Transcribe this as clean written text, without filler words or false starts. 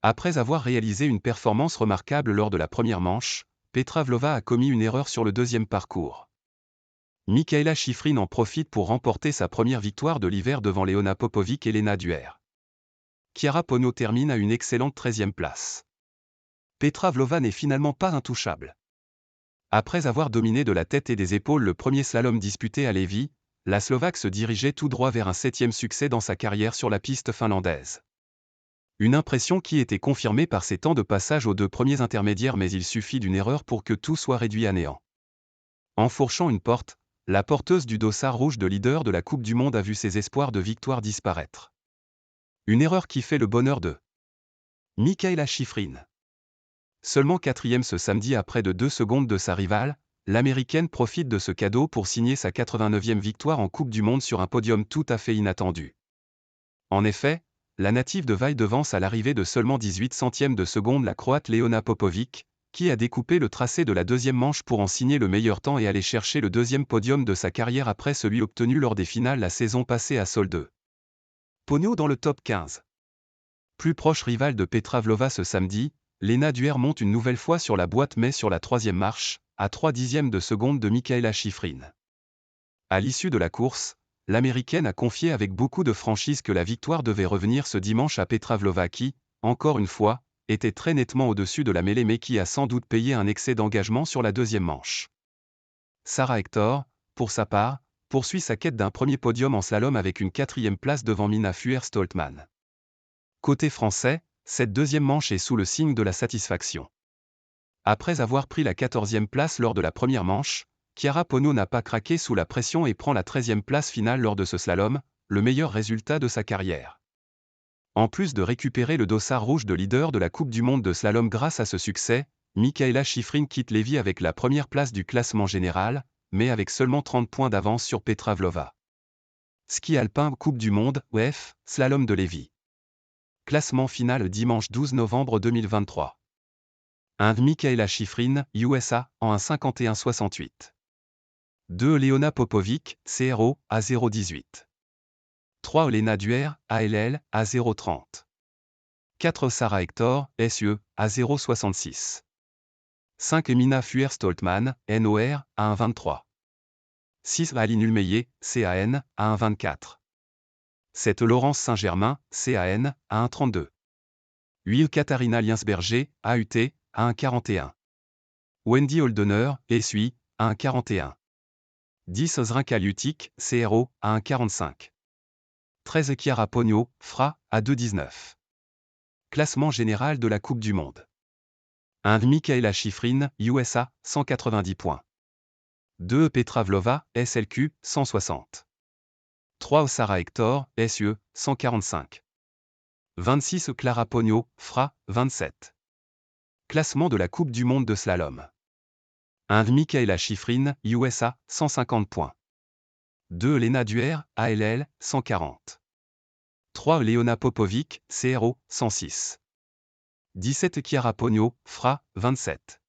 Après avoir réalisé une performance remarquable lors de la première manche, Petra Vlhova a commis une erreur sur le deuxième parcours. Mikaela Shiffrin en profite pour remporter sa première victoire de l'hiver devant Leona Popovic et Lena Duer. Chiara Ponno termine à une excellente 13e place. Petra Vlhova n'est finalement pas intouchable. Après avoir dominé de la tête et des épaules le premier slalom disputé à Levi, la Slovaque se dirigeait tout droit vers un 7e succès dans sa carrière sur la piste finlandaise. Une impression qui était confirmée par ses temps de passage aux deux premiers intermédiaires, mais il suffit d'une erreur pour que tout soit réduit à néant. Enfourchant une porte, la porteuse du dossard rouge de leader de la Coupe du Monde a vu ses espoirs de victoire disparaître. Une erreur qui fait le bonheur de Mikaela Shiffrin. Seulement 4e ce samedi à près de 2 secondes de sa rivale, l'Américaine profite de ce cadeau pour signer sa 89e victoire en Coupe du Monde sur un podium tout à fait inattendu. En effet, la native de Valle devance à l'arrivée de seulement 18 centièmes de seconde la Croate Leona Popovic, qui a découpé le tracé de la deuxième manche pour en signer le meilleur temps et aller chercher le deuxième podium de sa carrière après celui obtenu lors des finales la saison passée à Sol 2. Ponno dans le top 15. Plus proche rivale de Petra Vlhova ce samedi, Lena Duer monte une nouvelle fois sur la boîte mais sur la troisième marche, à 0,3 de seconde de Mikaela Shiffrin. À l'issue de la course, l'Américaine a confié avec beaucoup de franchise que la victoire devait revenir ce dimanche à Petra Vlhova qui, encore une fois, était très nettement au-dessus de la mêlée mais qui a sans doute payé un excès d'engagement sur la deuxième manche. Sarah Hector, pour sa part, poursuit sa quête d'un premier podium en slalom avec une 4e place devant Minna Fuhr-Stoltmann. Côté français, cette deuxième manche est sous le signe de la satisfaction. Après avoir pris la 14e place lors de la première manche, Chiara Ponno n'a pas craqué sous la pression et prend la 13e place finale lors de ce slalom, le meilleur résultat de sa carrière. En plus de récupérer le dossard rouge de leader de la Coupe du Monde de slalom grâce à ce succès, Mikaela Shiffrin quitte Levi avec la première place du classement général, mais avec seulement 30 points d'avance sur Petra Vlhova. Ski alpin Coupe du Monde, WEF, slalom de Levi. Classement final dimanche 12 novembre 2023. 1. Mikaela Shiffrin, USA, en 1:51:68. 2. Leona Popovic, CRO, à 0:18. 3. Lena Duer, ALL, à 0:30. 4. Sarah Hector, SE, à 0:66. 5. Minna Fuhr-Stoltmann, NOR, à 1:23. 6. Aline Hulmeyer, CAN, à 1:24. 7. Laurence Saint-Germain, CAN, à 1:32. 8. Katharina Liensberger, AUT, à 1:41. Wendy Holdener, SUI, à 1:41. 10. Zrinka Lutic, CRO, à 1:45. 13. Chiara Ponno, FRA, à 2:19. Classement général de la Coupe du Monde. 1. Mikaela Shiffrin, USA, 190 points. 2. Petra Vlhova, SLQ, 160. 3. Sarah Hector, SE, 145. 26. Chiara Ponno, FRA, 27. Classement de la Coupe du Monde de slalom. 1. Mikaela Shiffrin, USA, 150 points. 2. Lena Duer, ALL, 140. 3. Leona Popovic, CRO, 106. 17. Chiara Ponno, FRA, 27.